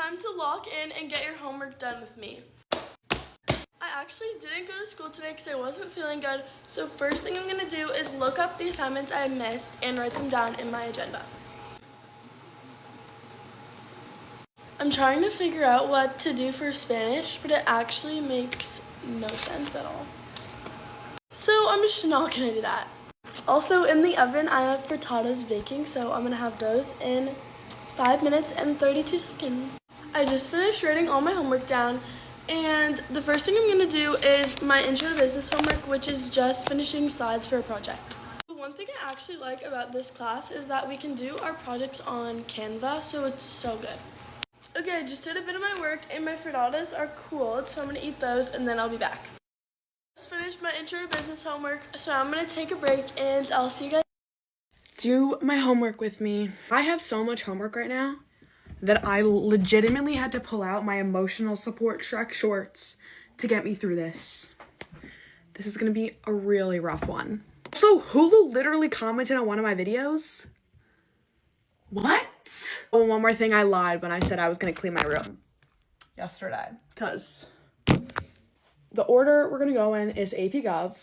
time to log in and get your homework done with me. I actually didn't go to school today because I wasn't feeling good, so first thing I'm going to do is look up the assignments I missed and write them down in my agenda. I'm trying to figure out what to do for Spanish, but it actually makes no sense at all. So I'm just not going to do that. Also, in the oven, I have frittatas baking, so I'm going to have those in 5 minutes and 32 seconds. I just finished writing all my homework down, and the first thing I'm going to do is my intro to business homework, which is just finishing slides for a project. One thing I actually like about this class is that we can do our projects on Canva, so it's so good. Okay, I just did a bit of my work, and my frittatas are cooled, so I'm going to eat those, and then I'll be back. Just finished my intro to business homework, so I'm going to take a break, and I'll see you guys. Do my homework with me. I have so much homework right now that I legitimately had to pull out my emotional support Shrek shorts to get me through this. This is going to be a really rough one. So Hulu literally commented on one of my videos. What? Oh, one more thing, I lied when I said I was going to clean my room yesterday, because the order we're going to go in is AP Gov,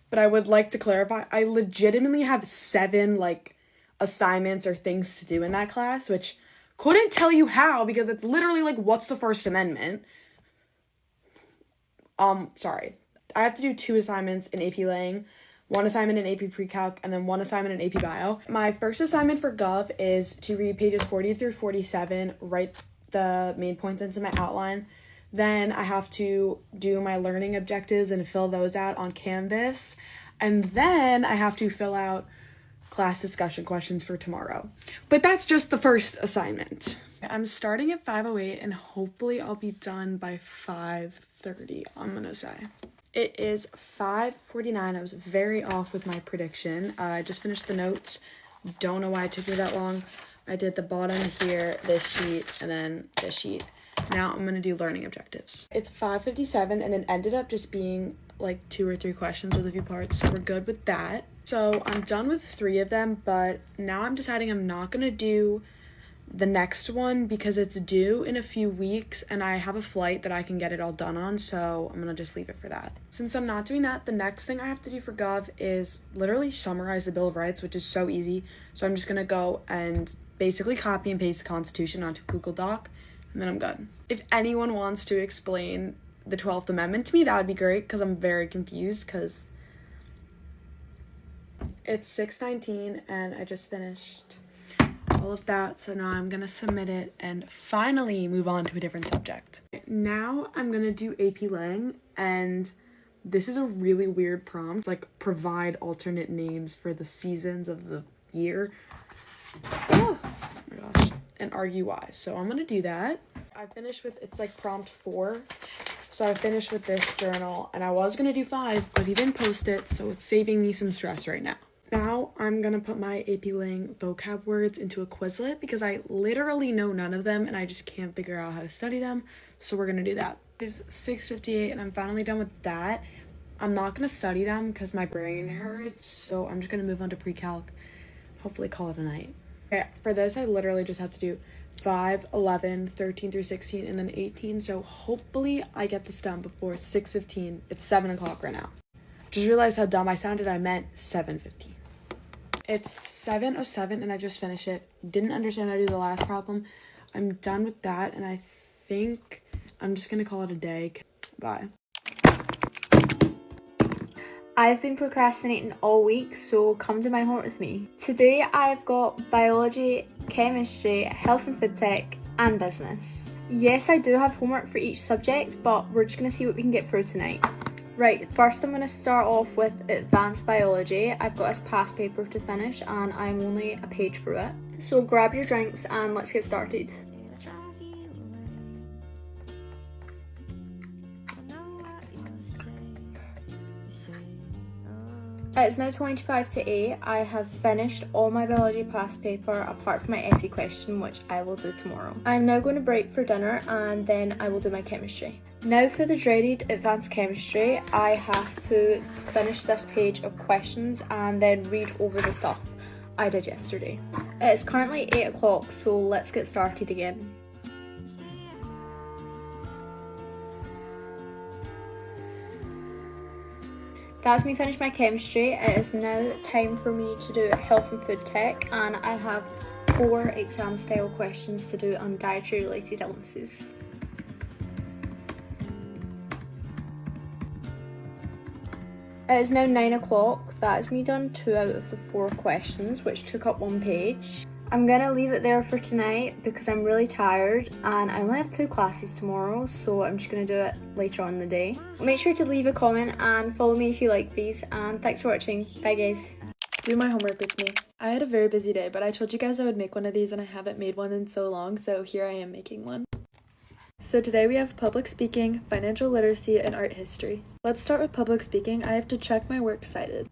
but I would like to clarify, I legitimately have 7, assignments or things to do in that class, which couldn't tell you how, because it's literally what's the First Amendment? Sorry. I have to do 2 assignments in AP Lang, 1 assignment in AP Pre-Calc, and then 1 assignment in AP Bio. My first assignment for Gov is to read pages 40 through 47, write the main points into my outline. Then I have to do my learning objectives and fill those out on Canvas. And then I have to fill out class discussion questions for tomorrow. But that's just the first assignment. I'm starting at 5:08 and hopefully I'll be done by 5:30, I'm gonna say. It is 5:49. I was very off with my prediction. I just finished the notes. Don't know why it took me that long. I did the bottom here, this sheet, and then this sheet. Now I'm going to do learning objectives. It's 5:57 and it ended up just being 2 or 3 questions with a few parts, so we're good with that. So I'm done with 3 of them, but now I'm deciding I'm not going to do the next one because it's due in a few weeks and I have a flight that I can get it all done on, so I'm going to just leave it for that. Since I'm not doing that, the next thing I have to do for Gov is literally summarize the Bill of Rights, which is so easy. So I'm just going to go and basically copy and paste the Constitution onto Google Doc, and then I'm good. If anyone wants to explain the 12th Amendment to me, that would be great, because I'm very confused, because it's 6:19 and I just finished all of that, so now I'm gonna submit it and finally move on to a different subject. Now I'm gonna do AP Lang, and this is a really weird prompt, provide alternate names for the seasons of the year. Oh my gosh. And argue why. So I'm gonna do that. I finished with, it's prompt 4. So I finished with this journal, and I was gonna do 5, but he didn't post it, so it's saving me some stress right now. Now I'm gonna put my AP Lang vocab words into a Quizlet because I literally know none of them and I just can't figure out how to study them. So we're gonna do that. It's 6:58 and I'm finally done with that. I'm not gonna study them because my brain hurts, so I'm just gonna move on to pre-calc. Hopefully call it a night. Okay, for this I literally just have to do 5, 11, 13 through 16, and then 18. So hopefully I get this done before 6:15. It's 7 o'clock right now. Just realized how dumb I sounded. I meant 7:15. It's 7:07 and I just finished it. Didn't understand how to do the last problem. I'm done with that and I think I'm just gonna call it a day. Bye. I've been procrastinating all week, so come to my homework with me. Today I've got biology, chemistry, health and food tech, and business. Yes, I do have homework for each subject, but we're just gonna see what we can get through tonight. Right, first I'm going to start off with advanced biology. I've got this past paper to finish and I'm only a page through it. So grab your drinks and let's get started. It's now 25 to 8. I have finished all my biology past paper apart from my essay question, which I will do tomorrow. I'm now going to break for dinner and then I will do my chemistry. Now for the dreaded advanced chemistry, I have to finish this page of questions and then read over the stuff I did yesterday. It's currently 8 o'clock, so let's get started again. That's me finished my chemistry. It is now time for me to do health and food tech, and I have 4 exam style questions to do on dietary related illnesses. It is now 9 o'clock. That is me done 2 out of the 4 questions, which took up 1 page. I'm gonna leave it there for tonight because I'm really tired and I only have 2 classes tomorrow, so I'm just gonna do it later on in the day. Make sure to leave a comment and follow me if you like these, and thanks for watching. Bye guys. Do my homework with me. I had a very busy day, but I told you guys I would make one of these and I haven't made one in so long, so here I am making one. So today we have public speaking, financial literacy, and art history. Let's start with public speaking. I have to check my works cited.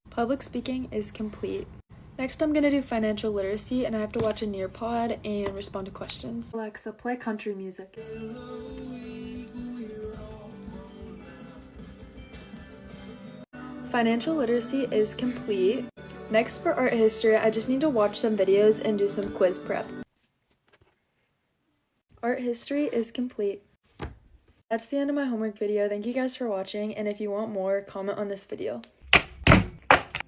Public speaking is complete. Next I'm gonna do financial literacy and I have to watch a Nearpod and respond to questions. Alexa, play country music. Financial literacy is complete. Next for art history, I just need to watch some videos and do some quiz prep. Art history is complete. That's the end of my homework video. Thank you guys for watching, and if you want more, comment on this video.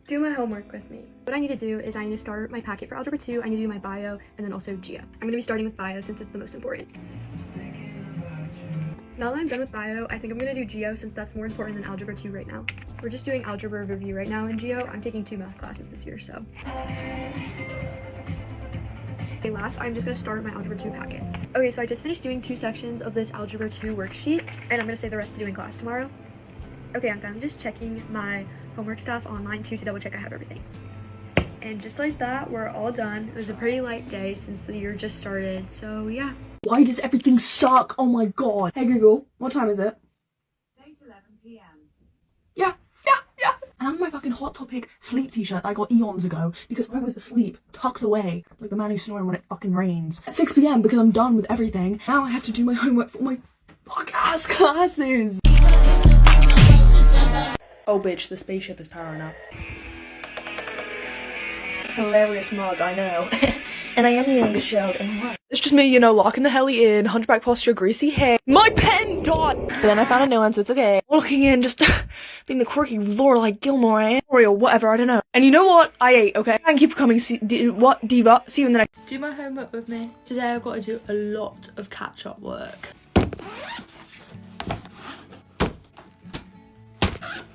Do my homework with me. What I need to do is I need to start my packet for Algebra 2, I need to do my bio, and then also Geo. I'm going to be starting with bio since it's the most important. Now that I'm done with bio, I think I'm going to do Geo since that's more important than Algebra 2 right now. We're just doing Algebra review right now in Geo. I'm taking 2 math classes this year, so. Okay, last, I'm just going to start my Algebra 2 packet. Okay, so I just finished doing 2 sections of this Algebra 2 worksheet, and I'm going to save the rest to do in class tomorrow. Okay, I'm finally just checking my homework stuff online too to double check I have everything. And just like that, we're all done. It was a pretty light day since the year just started, so yeah. Why does everything suck? Oh my god. Hey Google, what time is it? It's 8:11 p.m. Yeah. And my fucking Hot Topic sleep t-shirt I got eons ago because I was asleep, tucked away, like the man who's snoring when it fucking rains. At 6 p.m. because I'm done with everything. Now I have to do my homework for my fuck-ass classes. Oh bitch, the spaceship is powering up. Hilarious mug, I know. And I am being shelled and what? It's just me, you know, locking the heli in, hunchback posture, greasy hair. My pen dot! But then I found a new one, so it's okay. Looking in, just being the quirky Lorelai Gilmore I am. Or whatever, I don't know. And you know what? I ate, okay? Thank you for coming. What, Diva? See you in the next. Do my homework with me. Today I've got to do a lot of catch-up work.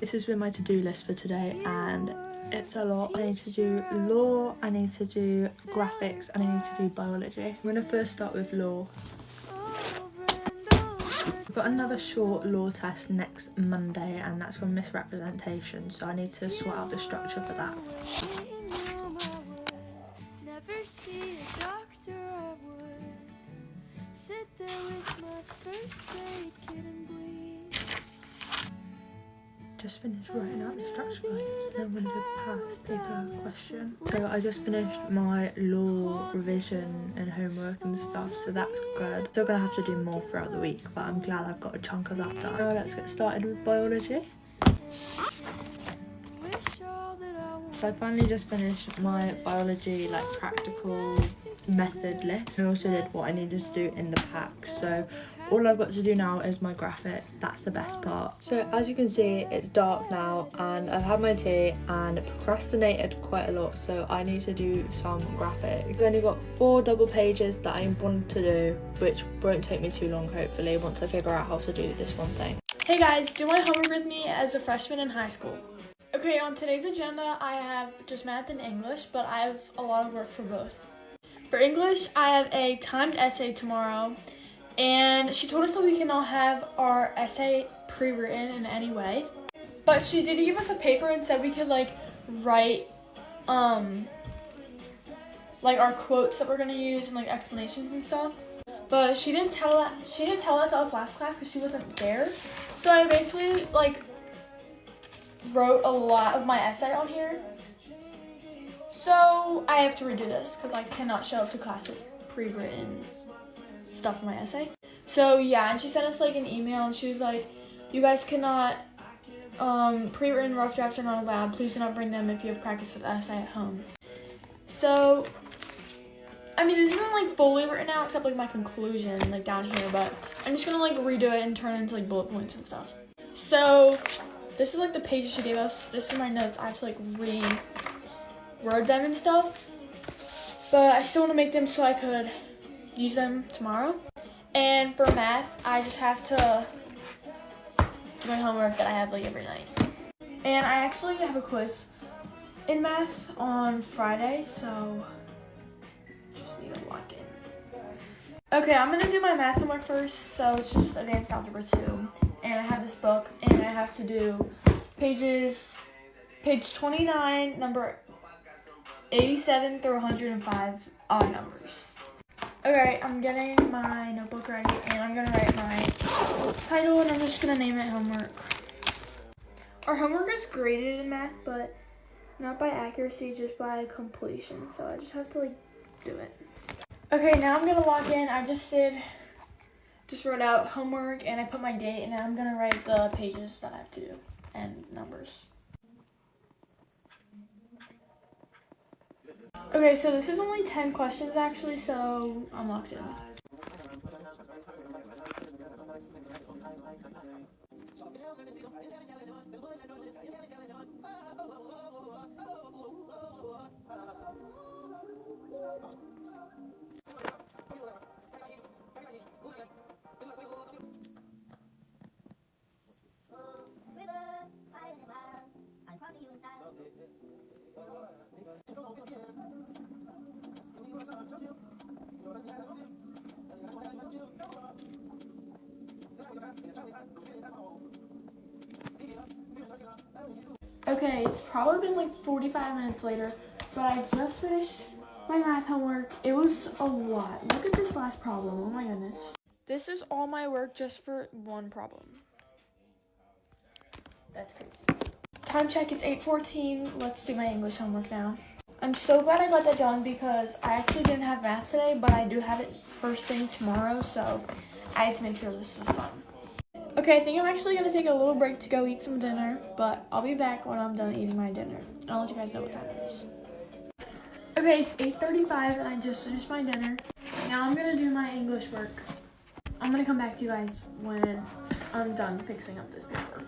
This has been my to-do list for today and it's a lot. I need to do law, I need to do graphics, and I need to do biology. I'm going to first start with law. I've got another short law test next Monday and that's on misrepresentation, so I need to sort out the structure for that. Just finished writing out the structure lines and I'm going to do a past paper question. So I just finished my law revision and homework and stuff, so that's good. Still going to have to do more throughout the week, but I'm glad I've got a chunk of that done. Now let's get started with biology. So I finally just finished my biology like practical method list. I also did what I needed to do in the pack, so all I've got to do now is my graphic. That's the best part. So as you can see, it's dark now and I've had my tea and procrastinated quite a lot, so I need to do some graphics. I've only got 4 double pages that I want to do, which won't take me too long hopefully once I figure out how to do this one thing. Hey guys, do my homework with me as a freshman in high school. Okay, on today's agenda I have just math and English, but I have a lot of work for both. For English, I have a timed essay tomorrow, and she told us that we cannot have our essay pre-written in any way. But she did give us a paper and said we could like write like our quotes that we're gonna use and like explanations and stuff. But she didn't tell that to us last class because she wasn't there. So I basically like wrote a lot of my essay on here. So I have to redo this because I cannot show up to class with pre-written stuff in my essay. So yeah, and she sent us like an email and she was like, you guys cannot, pre-written rough drafts are not allowed. Please do not bring them if you have practiced the essay at home. So I mean, this isn't like fully written out except like my conclusion like down here, but I'm just gonna like redo it and turn it into like bullet points and stuff. So this is like the pages she gave us. This is my notes. I have to like reword them and stuff, but I still want to make them so I could use them tomorrow. And for math, I just have to do my homework that I have like every night. And I actually have a quiz in math on Friday, so just need to lock in. Okay, I'm gonna do my math homework first. So it's just Advanced Algebra 2, and I have this book, and I have to do page 29, number 87 through 105 odd numbers. Okay, I'm getting my notebook ready, and I'm gonna write my title, and I'm just gonna name it homework. Our homework is graded in math, but not by accuracy, just by completion. So I just have to like do it. Okay, now I'm gonna log in. I just wrote out homework, and I put my date, and now I'm gonna write the pages that I have to do and numbers. Okay, so this is only 10 questions actually, so I'm locked in. Okay, it's probably been like 45 minutes later, but I just finished my math homework. It was a lot. Look at this last problem. Oh my goodness. This is all my work just for one problem. That's crazy. Time check is 8:14. Let's do my English homework now. I'm so glad I got that done because I actually didn't have math today, but I do have it first thing tomorrow, so I had to make sure this was done. Okay, I think I'm actually going to take a little break to go eat some dinner, but I'll be back when I'm done eating my dinner. I'll let you guys know what time it is. Okay, it's 8:35 and I just finished my dinner. Now I'm going to do my English work. I'm going to come back to you guys when I'm done fixing up this paper.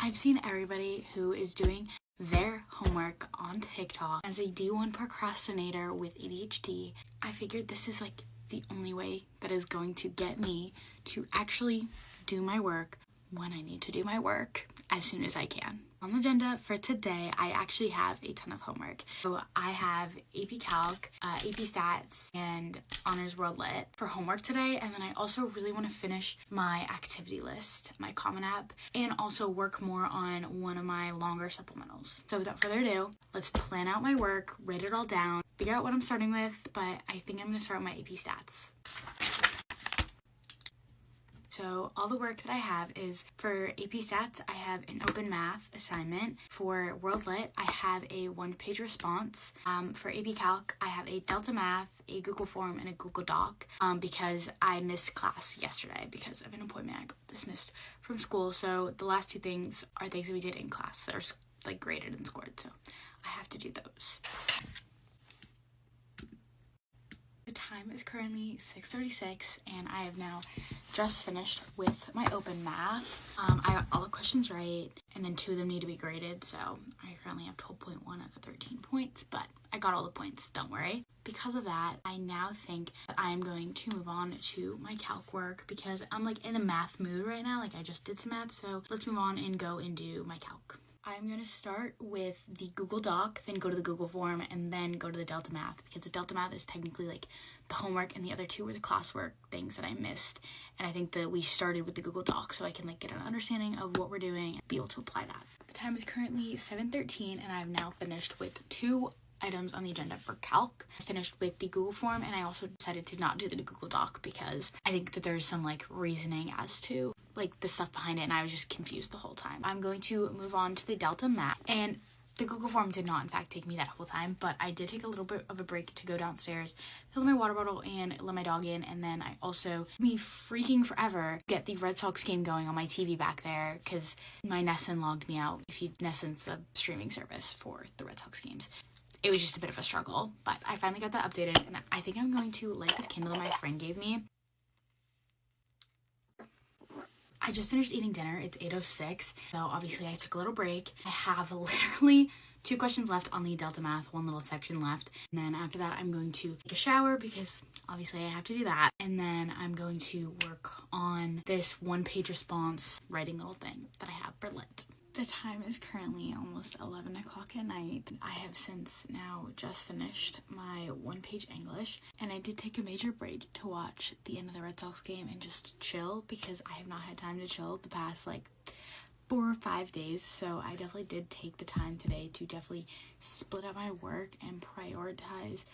I've seen everybody who is doing their homework on TikTok. As a D1 procrastinator with ADHD, I figured this is like the only way that is going to get me to actually do my work when I need to do my work as soon as I can. On the agenda for today, I actually have a ton of homework. So I have AP Calc, AP Stats, and Honors World Lit for homework today. And then I also really want to finish my activity list, my Common App, and also work more on one of my longer supplementals. So without further ado, let's plan out my work, write it all down, figure out what I'm starting with, but I think I'm going to start with my AP Stats. So all the work that I have is for AP Stats, I have an open math assignment. For World Lit, I have a 1-page response. For AP Calc, I have a Delta Math, a Google Form, and a Google Doc because I missed class yesterday because of an appointment. I got dismissed from school. So the last 2 things are things that we did in class that are like graded and scored. So I have to do those. The time is currently 6:36 and I have now just finished with my open math. I got all the questions right and then 2 of them need to be graded, so I currently have 12.1 out of 13 points, but I got all the points, don't worry. Because of that, I now think that I am going to move on to my calc work because I'm like in a math mood right now, like I just did some math, so let's move on and go and do my calc. I'm going to start with the Google Doc, then go to the Google Form, and then go to the Delta Math, because the Delta Math is technically like the homework, and the other 2 were the classwork things that I missed. And I think that we started with the Google Doc so I can like get an understanding of what we're doing and be able to apply that. The time is currently 7:13, and I've now finished with 2 items on the agenda for calc. I finished with the Google Form, and I also decided to not do the Google Doc because I think that there's some like reasoning as to like the stuff behind it, and I was just confused the whole time. I'm going to move on to the Delta Math, and the Google Form did not in fact take me that whole time, but I did take a little bit of a break to go downstairs, fill my water bottle, and let my dog in, and then I also, me freaking forever, get the Red Sox game going on my TV back there because my Nessun logged me out. If you Nessun's the streaming service for the Red Sox games. it was just a bit of a struggle, but I finally got that updated, and I think I'm going to light this candle that my friend gave me. I just finished eating dinner. It's 8:06, so obviously I took a little break. I have literally 2 questions left on the Delta Math, 1 little section left, and then after that I'm going to take a shower because obviously I have to do that, and then I'm going to work on this 1-page response writing little thing that I have for lit. The time is currently almost 11 o'clock at night. I have since now just finished my 1-page English, and I did take a major break to watch the end of the Red Sox game and just chill because I have not had time to chill the past 4 or 5 days, so I definitely did take the time today to definitely split up my work and prioritize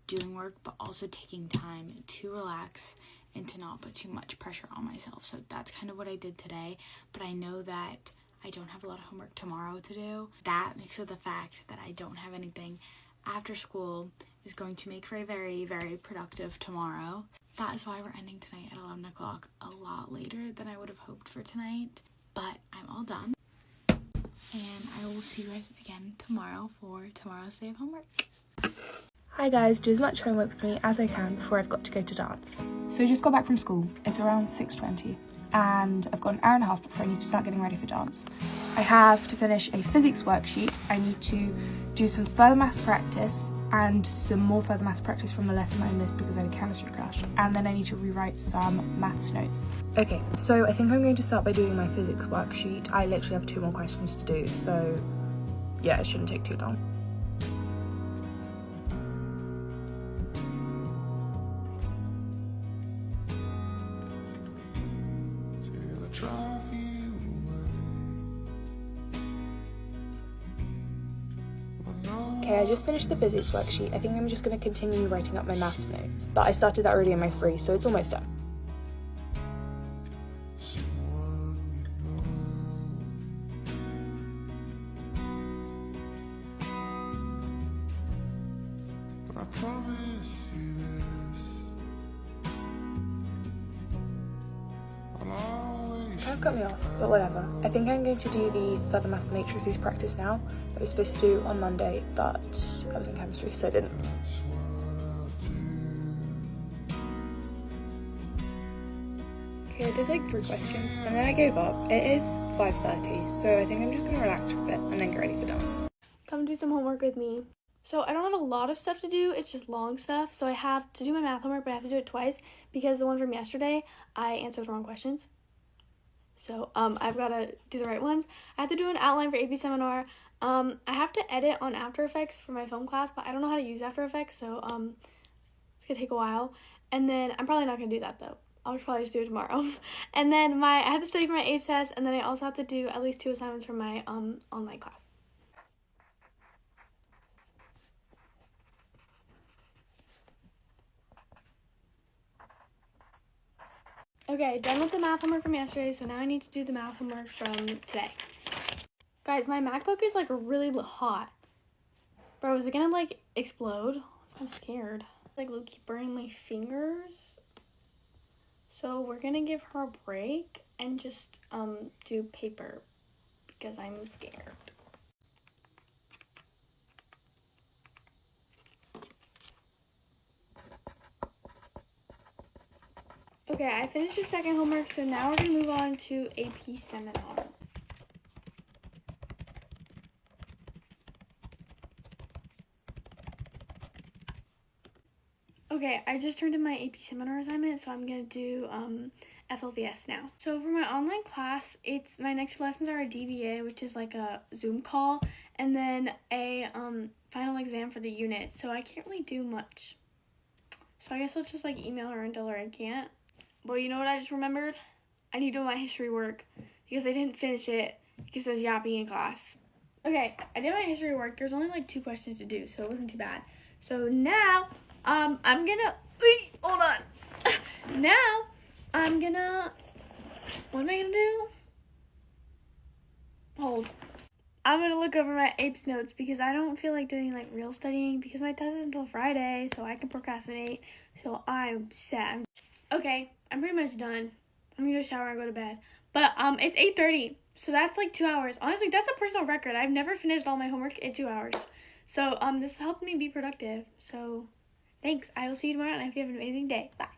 doing work, but also taking time to relax and to not put too much pressure on myself. So that's kind of what I did today, but I know that I don't have a lot of homework tomorrow to do. That mixed with the fact that I don't have anything after school is going to make for a very, very productive tomorrow. That is why we're ending tonight at 11 o'clock, a lot later than I would have hoped for tonight. But I'm all done, and I will see you guys again tomorrow for tomorrow's day of homework. Hi guys, do as much homework for me as I can before I've got to go to dance. So I just got back from school. It's around 6:20 and I've got an hour and a half before I need to start getting ready for dance. I have to finish a physics worksheet. I need to do some further maths practice and some more further maths practice from the lesson I missed because I had a chemistry crash, and then I need to rewrite some maths notes. Okay, so I think I'm going to start by doing my physics worksheet. I literally have 2 more questions to do, so yeah, it shouldn't take too long. Okay, I just finished the physics worksheet. I think I'm just going to continue writing up my maths notes, but I started that already in my free, so it's almost done. Kind of cut me off, but whatever. I think I'm going to do the further maths matrices practice now that I was supposed to do on Monday, but I was in chemistry, so I didn't. Okay, I did 3 questions, and then I gave up. It is 5:30, so I think I'm just going to relax for a bit and then get ready for dance. Come do some homework with me. So I don't have a lot of stuff to do, it's just long stuff. So I have to do my math homework, but I have to do it twice because the one from yesterday, I answered the wrong questions. So I've got to do the right ones. I have to do an outline for AP seminar. I have to edit on After Effects for my film class, but I don't know how to use After Effects, so it's going to take a while. And then I'm probably not going to do that, though. I'll probably just do it tomorrow. And then I have to study for my AP test, and then I also have to do at least 2 assignments for my online class. Okay, done with the math homework from yesterday, so now I need to do the math homework from today. Guys, my MacBook is really hot. Bro, is it gonna explode? I'm scared. Low-key burning my fingers. So we're gonna give her a break and just do paper because I'm scared. Okay, I finished the second homework, so now we're going to move on to AP seminar. Okay, I just turned in my AP seminar assignment, so I'm going to do FLVS now. So for my online class, my next 2 lessons are a DBA, which is a Zoom call, and then a final exam for the unit, so I can't really do much. So I guess I'll just email her and tell her I can't. Well, you know what I just remembered? I need to do my history work because I didn't finish it because I was yapping in class. Okay, I did my history work. There's only 2 questions to do, so it wasn't too bad. So now, I'm gonna, hold on. Now, I'm gonna, what am I gonna do? Hold. I'm gonna look over my APES notes because I don't feel like doing real studying because my test is until Friday, so I can procrastinate. So I'm sad. Okay, I'm pretty much done. I'm gonna shower and go to bed. But it's 8:30, so that's 2 hours. Honestly, that's a personal record. I've never finished all my homework in 2 hours. So this helped me be productive. So thanks. I will see you tomorrow, and I hope you have an amazing day. Bye.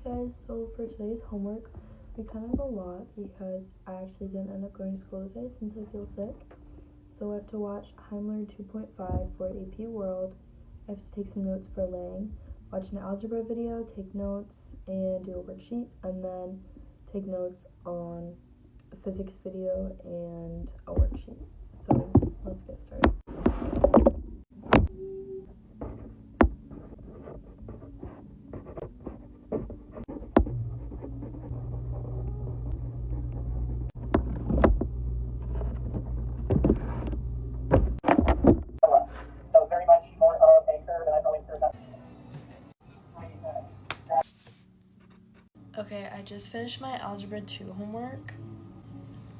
Guys, so for today's homework, we kind of have a lot because I actually didn't end up going to school today since I feel sick. So I have to watch Heimler 2.5 for AP World. I have to take some notes for laying, watch an algebra video, take notes, and do a worksheet, and then take notes on a physics video and a worksheet. So let's get started. So very much more of a curve, and I've always heard that. Okay, I just finished my Algebra 2 homework.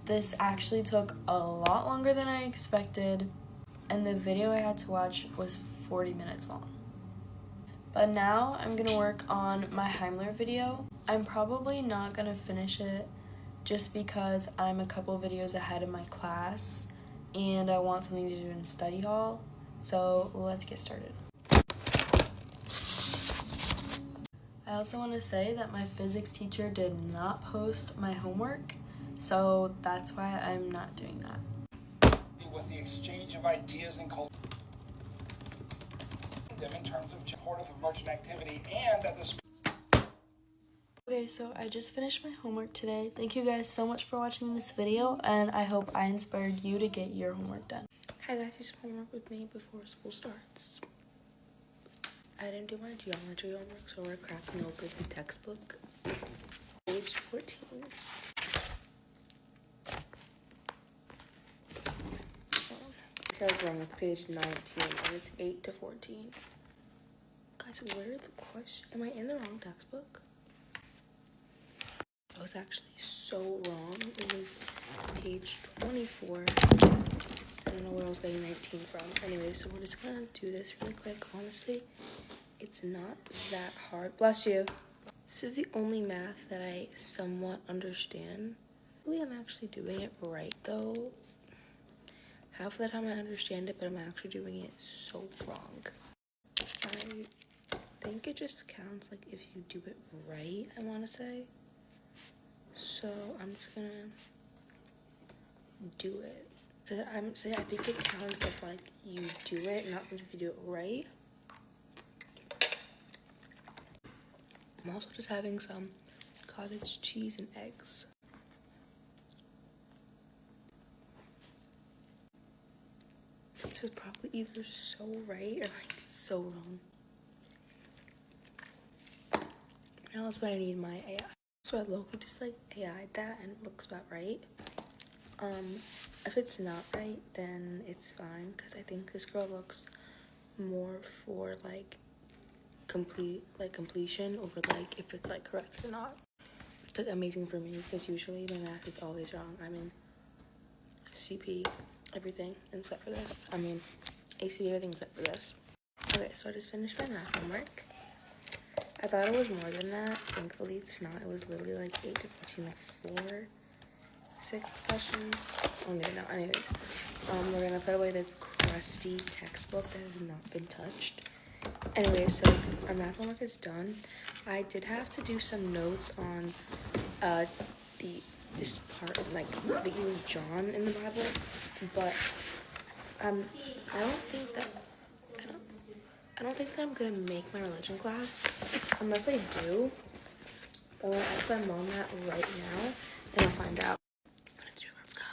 This actually took a lot longer than I expected, and the video I had to watch was 40 minutes long. But now I'm gonna work on my Heimler video. I'm probably not gonna finish it just because I'm a couple videos ahead of my class and I want something to do in study hall. So let's get started. I also want to say that my physics teacher did not post my homework, so that's why I'm not doing that. It was the exchange of ideas and culture them in terms of supportive of merchant activity, and that the Okay, so I just finished my homework today. Thank you guys so much for watching this video, and I hope I inspired you to get your homework done. Hi guys, do some homework with me before school starts. I didn't do my geometry homework, so we're cracking open the textbook. Page 14. I was wrong with page 19, and it's 8 to 14. Guys, where are the questions? Am I in the wrong textbook? I was actually so wrong. It was page 24. I don't know where I was getting 19 from. Anyway, so we're just gonna do this really quick. Honestly, it's not that hard. Bless you. This is the only math that I somewhat understand. Really, I'm actually doing it right though. Half of the time I understand it, but I'm actually doing it so wrong. I think it just counts like if you do it right, I want to say. So I'm just gonna do it. So I think it counts if like you do it, not if you do it right. I'm also just having some cottage cheese and eggs. This is probably either so right or like so wrong. Now is when I need my AI. So I low-key just like AI'd that and it looks about right. If it's not right, then it's fine because I think this girl looks more for like completion over like if it's like correct or not. It's like amazing for me because usually my math is always wrong. I'm in CP everything except for this. I mean ACP everything except for this. Okay, so I just finished my math homework. I thought it was more than that. Thankfully it's not. It was literally like 8 to 14, like 6 questions. I don't even know. Anyways, we're gonna put away the crusty textbook that has not been touched. Anyway, so our math homework is done. I did have to do some notes on this part, like I think it was John in the Bible, but I don't think that I'm gonna make my religion class unless I do. But I'm gonna ask my mom that right now, and I'll find out. Let's go.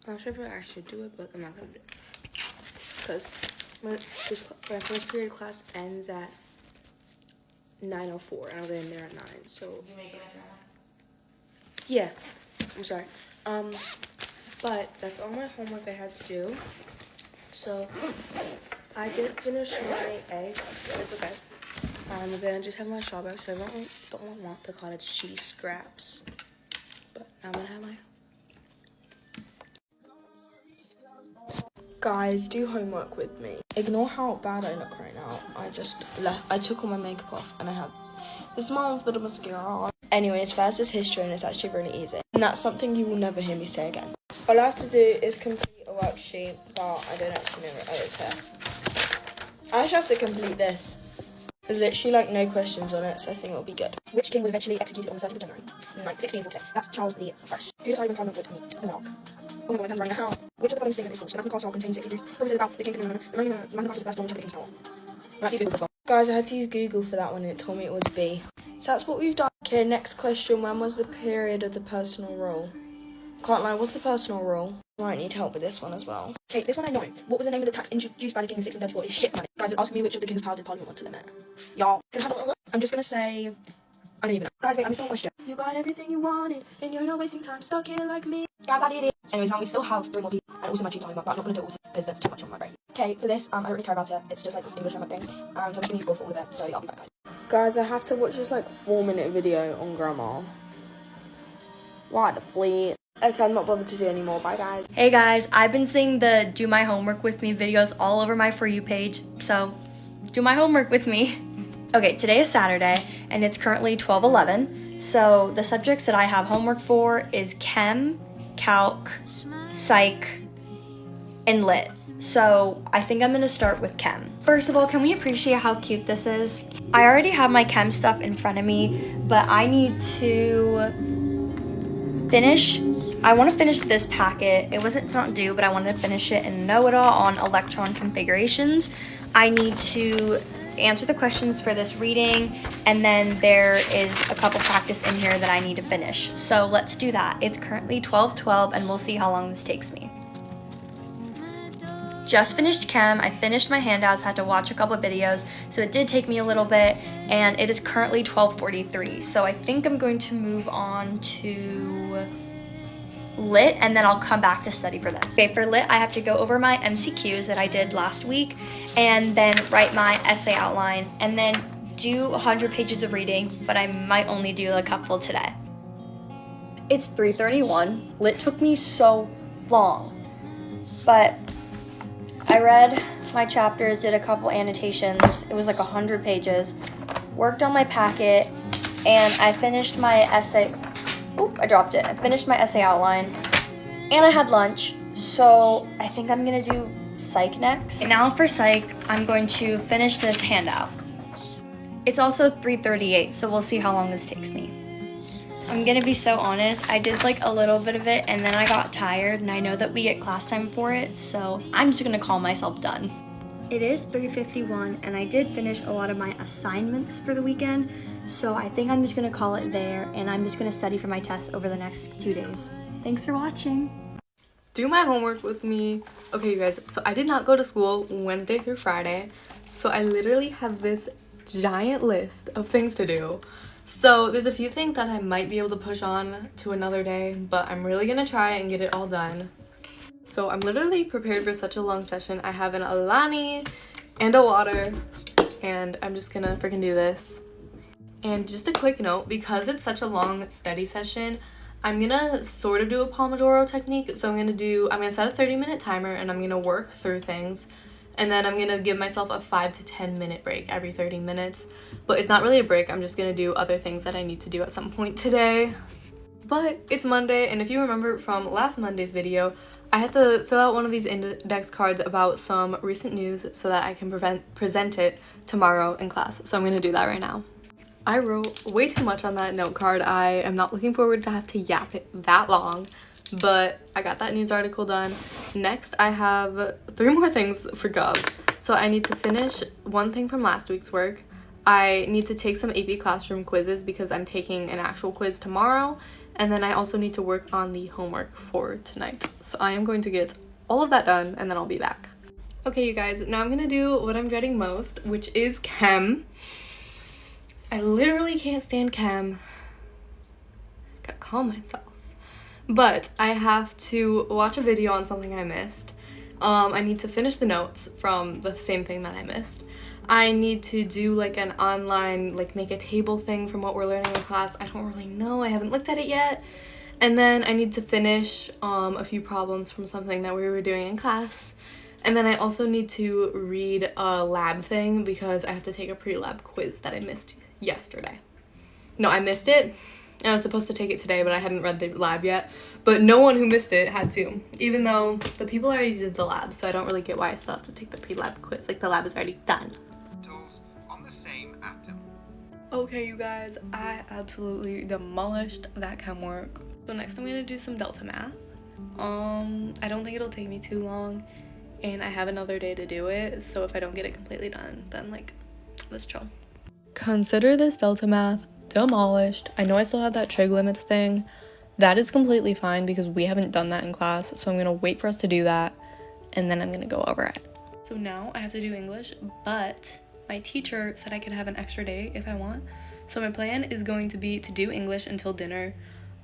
I'm not sure if I should do it, but I'm not gonna do it because my first period class ends at 9:04, and I'll get in there at 9. So yeah, I'm sorry. But that's all my homework I had to do. So I didn't finish my eggs, but it's okay. I'm gonna just have my strawberries, so I don't want the cottage cheese scraps. But now I'm gonna have my. Guys, do homework with me. Ignore how bad I look right now. I took all my makeup off and I have the smallest bit of mascara on. Anyways, first is history and it's actually really easy. And that's something you will never hear me say again. All I have to do is complete a worksheet, but I don't actually know what it is here. I actually have to complete this. There's literally like no questions on it, so I think it'll be good. Which king was eventually executed on the 30th of January 1646? That's Charles the First. Who decided when Parliament would meet the monarch? Oh my god, I'm running out. Which of the following statements is false? The Magna Carta contains 63 promises about the king and the Magna Carta is the first one which had the king's power. I had to use Google for this one. Guys, I had to use Google for that one and it told me it was B. So that's what we've done. Okay, next question. When was the period of the personal rule? Can't lie, what's the personal rule? Might need help with this one as well. Okay, this one I know. What was the name of the tax introduced by the king in 1634? It's shit money. Guys, ask me which of the king's power did Parliament want to limit. Y'all can have a look. I'm just gonna say, I don't even know. Guys, wait, I missed one question. You got everything you wanted, and you're not wasting time stuck here like me. Guys, I did it. Anyways, now we still have 3 more people, and also my tutor timer, but I'm not gonna do it all because that's too much on my brain. Okay, for this, I don't really care about it. It's just like this English homework thing. So I'm just gonna use Go for all of it. So yeah, I'll be back, guys. Guys, I have to watch this like 4-minute video on grammar. Why the fleet? Okay, I'm not bothered to do anymore. Bye, guys. Hey guys, I've been seeing the do my homework with me videos all over my For You page, so do my homework with me. Okay, today is Saturday and it's currently 12:11. So the subjects that I have homework for is Chem, Calc, Psych, and Lit. So I think I'm gonna start with Chem. First of all, can we appreciate how cute this is? I already have my Chem stuff in front of me, but I need to I want to finish this packet. It's not due, but I wanted to finish it and know it all on electron configurations. I need to answer the questions for this reading, and then there is a couple practice in here that I need to finish. So let's do that. It's currently 12:12 and we'll see how long this takes me. Just finished Chem. I finished my handouts, had to watch a couple videos, so it did take me a little bit, and it is currently 12:43. So I think I'm going to move on to Lit, and then I'll come back to study for this. Okay, for Lit, I have to go over my MCQs that I did last week, and then write my essay outline, and then do 100 pages of reading, but I might only do a couple today. It's 3:31. Lit took me so long, but I read my chapters, did a couple annotations. It was like 100 pages. Worked on my packet, and I finished my essay. Oop, I dropped it. I finished my essay outline, and I had lunch. So I think I'm gonna do Psych next. Now for Psych, I'm going to finish this handout. It's also 3:38, so we'll see how long this takes me. I'm gonna be so honest, I did like a little bit of it and then I got tired, and I know that we get class time for it, so I'm just gonna call myself done. It is 3:51 and I did finish a lot of my assignments for the weekend, so I think I'm just gonna call it there, and I'm just gonna study for my test over the next 2 days. Thanks for watching. Do my homework with me. Okay, you guys, so I did not go to school Wednesday through Friday, so I literally have this giant list of things to do. So there's a few things that I might be able to push on to another day, but I'm really gonna try and get it all done. So I'm literally prepared for such a long session. I have an Alani and a water, and I'm just gonna freaking do this. And just a quick note, because it's such a long study session, I'm gonna sort of do a Pomodoro technique. So I'm gonna set a 30-minute timer and I'm gonna work through things. And then I'm gonna give myself a 5 to 10 minute break every 30 minutes. But it's not really a break, I'm just gonna do other things that I need to do at some point today. But it's Monday, and if you remember from last Monday's video, I had to fill out one of these index cards about some recent news so that I can present it tomorrow in class. So I'm gonna do that right now. I wrote way too much on that note card. I am not looking forward to have to yap it that long, but I got that news article done. Next, I have 3 more things for Gov. So I need to finish one thing from last week's work. I need to take some AP Classroom quizzes because I'm taking an actual quiz tomorrow. And then I also need to work on the homework for tonight. So I am going to get all of that done and then I'll be back. Okay, you guys, now I'm gonna do what I'm dreading most, which is Chem. I literally can't stand Chem. Gotta calm myself. But I have to watch a video on something I missed. I need to finish the notes from the same thing that I missed. I need to do like an online, like make a table thing from what we're learning in class. I don't really know, I haven't looked at it yet. And then I need to finish a few problems from something that we were doing in class. And then I also need to read a lab thing because I have to take a pre-lab quiz that I missed yesterday. No, I missed it And I was supposed to take it today, but I hadn't read the lab yet. But no one who missed it had to, even though the people already did the lab, so I don't really get why I still have to take the pre-lab quiz. Like, the lab is already done. On the same atom. Okay, you guys, I absolutely demolished that chem work. So next I'm gonna do some delta math. I don't think it'll take me too long, and I have another day to do it, so if I don't get it completely done, then like, let's chill. Consider this delta math demolished. I know I still have that trig limits thing. That is completely fine because we haven't done that in class, so I'm gonna wait for us to do that, and then I'm gonna go over it. So now I have to do English, but my teacher said I could have an extra day if I want. So my plan is going to be to do English until dinner.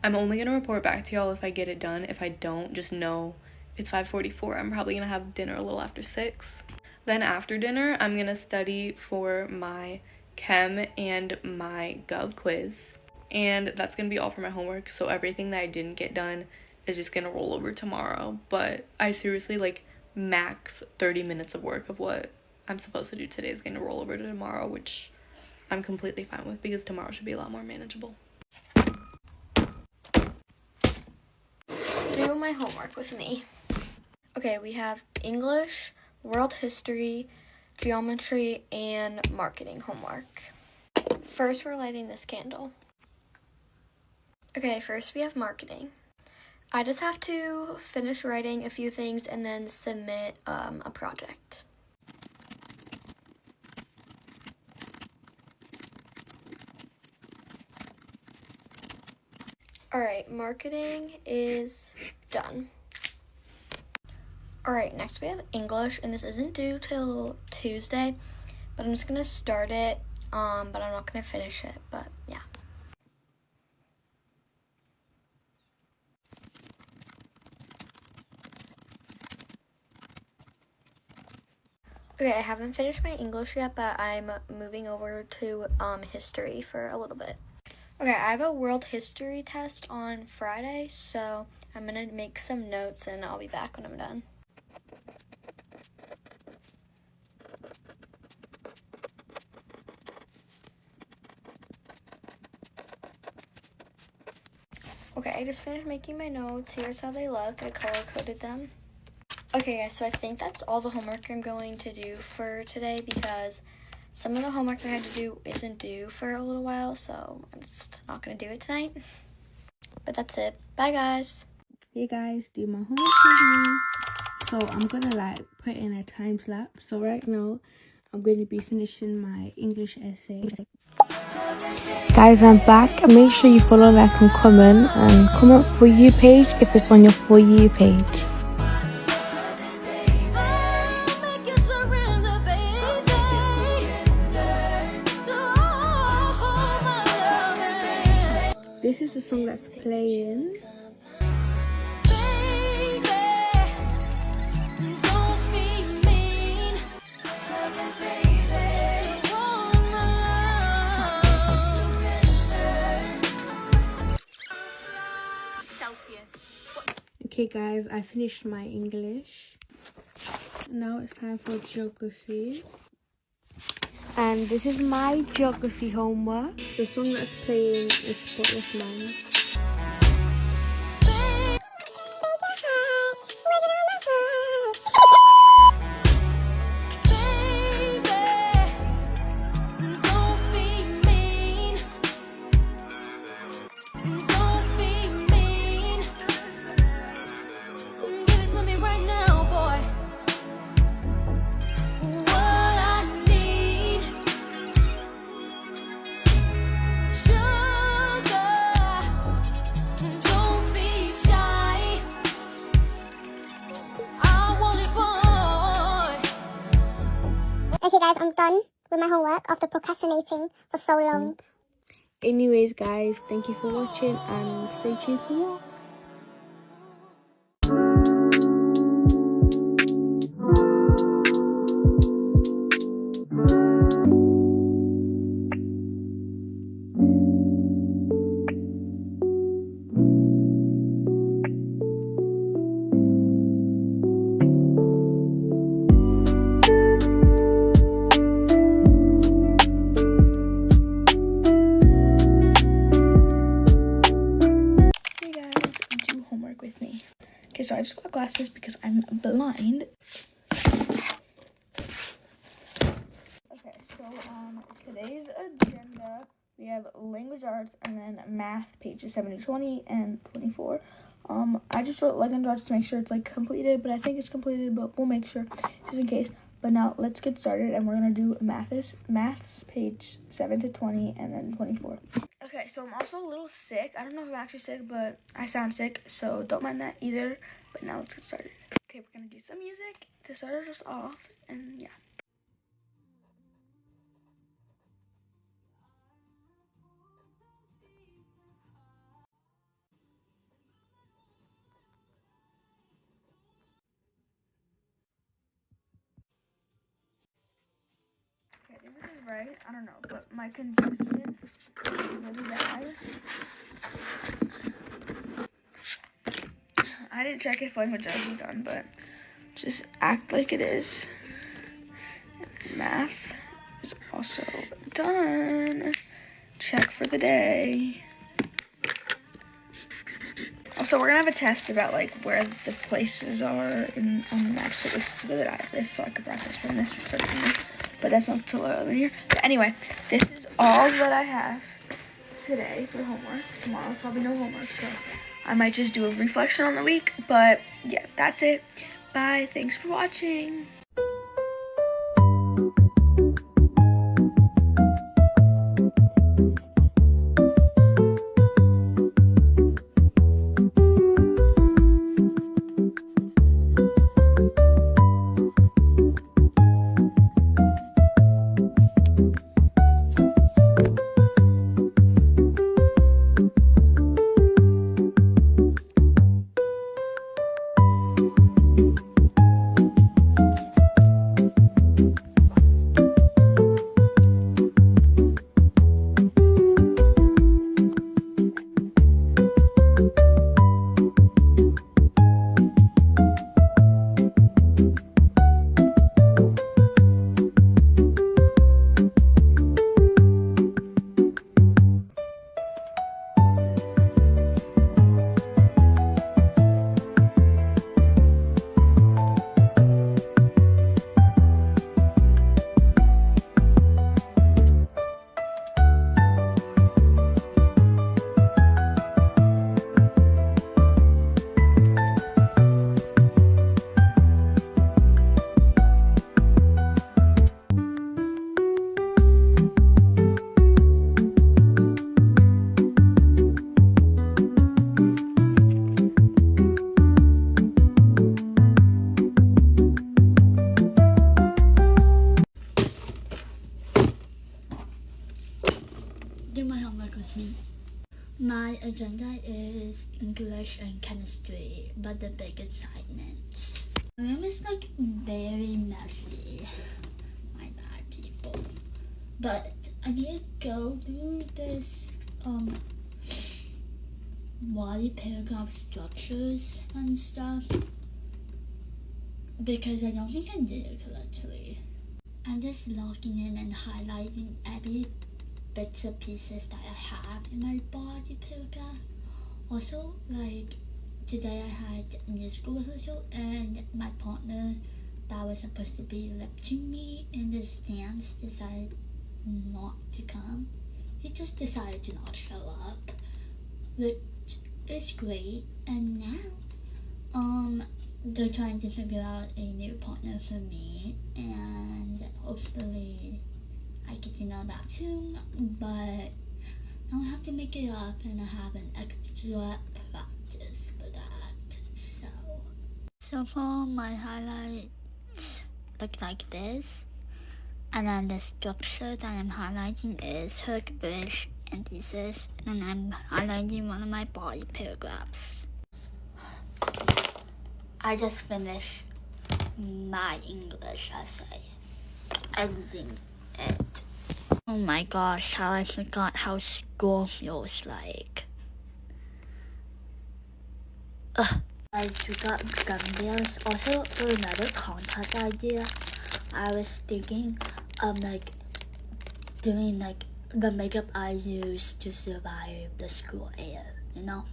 I'm only gonna report back to y'all if I get it done. If I don't, just know it's 5:44. I'm probably gonna have dinner a little after 6. Then after dinner, I'm gonna study for my chem and my gov quiz. And that's gonna be all for my homework. So everything that I didn't get done is just gonna roll over tomorrow. But I seriously, like, max 30 minutes of work of what I'm supposed to do today is gonna roll over to tomorrow, which I'm completely fine with because tomorrow should be a lot more manageable. Do my homework with me. Okay, we have English, world history, geometry, and marketing homework. First, we're lighting this candle. Okay, first we have marketing. I just have to finish writing a few things and then submit a project. Alright, marketing is done. Alright, next we have English, and this isn't due till Tuesday, but I'm just gonna start it, but I'm not gonna finish it, but yeah. Okay, I haven't finished my English yet, but I'm moving over to history for a little bit. Okay, I have a world history test on Friday, so I'm gonna make some notes and I'll be back when I'm done. Okay, I just finished making my notes. Here's how they look. I color-coded them. Okay, guys, so I think that's all the homework I'm going to do for today because some of the homework I had to do isn't due for a little while, so I'm just not going to do it tonight. But that's it. Bye, guys. Hey guys, do my homework with me. So I'm gonna like put in a time lapse. So right now I'm going to be finishing my English essay. Guys, I'm back. Make sure you follow, like, and comment For You page if it's on your For You page. This is the song that's playing. Okay guys, I finished my English. Now it's time for geography. And this is my geography homework. The song that's playing is Spotless Mind. Okay guys, I'm done with my homework after procrastinating for so long. Anyways guys, thank you for watching and stay tuned for more. I just got glasses because I'm blind. Okay, so on today's agenda, we have language arts and then math, pages 7 to 20 and 24. I just wrote language arts to make sure it's like completed, but I think it's completed, but we'll make sure just in case. But now let's get started, and we're gonna do maths page 7 to 20 and then 24. Okay, so I'm also a little sick. I don't know if I'm actually sick, but I sound sick, so don't mind that either. But now let's get started. Okay, we're gonna do some music to start us off, and yeah. Okay, I think this is right. I don't know, but my congestion is really bad. I didn't check if language arts was done, but just act like it is. Math is also done. Check for the day. Also, we're gonna have a test about like where the places are on the map. So this is good that I have this, so I could practice from this, but that's not till early here. But anyway, this is all that I have today for homework. Tomorrow's probably no homework, so I might just do a reflection on the week. But yeah, that's it. Bye. Thanks for watching. Do my homework with me. My agenda is English and chemistry, but the big assignments. My room is like very messy. My bad, people. But I need to go through this body paragraph structures and stuff because I don't think I did it correctly. I'm just logging in and highlighting every bits and pieces that I have in my body paragraph. Also, like today I had musical rehearsal and my partner that was supposed to be lip to me in this dance decided not to come. He just decided to not show up, which is great. And now they're trying to figure out a new partner for me, and hopefully I get to know that soon, but I'll have to make it up and I have an extra practice for that. So far my highlights look like this, and then the structure that I'm highlighting is hook, bridge, and thesis, and I'm highlighting one of my body paragraphs. I just finished my English essay, editing it. Oh my gosh, how I forgot how school feels like. I forgot gumballs. Also, for another contact idea, I was thinking of like doing like the makeup I use to survive the school air, you know?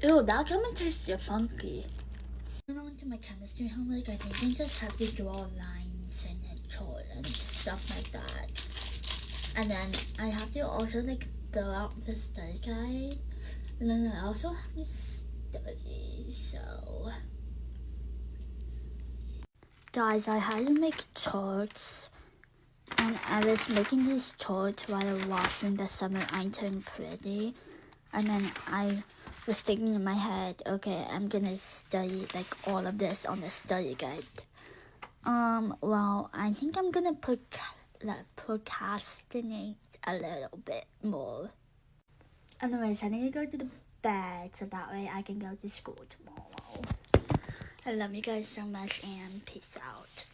Ew, that gummy tastes funky. Going on to my chemistry homework, I think I just have to draw lines and a chart and stuff like that. And then I have to also like fill out the study guide. And then I also have to study, so... Guys, I had to make charts. And I was making these charts while watching the summer intern pretty. And then I was thinking in my head, okay, I'm gonna study like all of this on the study guide. Well, I think I'm gonna procrastinate a little bit more. Anyways, I need to go to the bed so that way I can go to school tomorrow. I love you guys so much and peace out.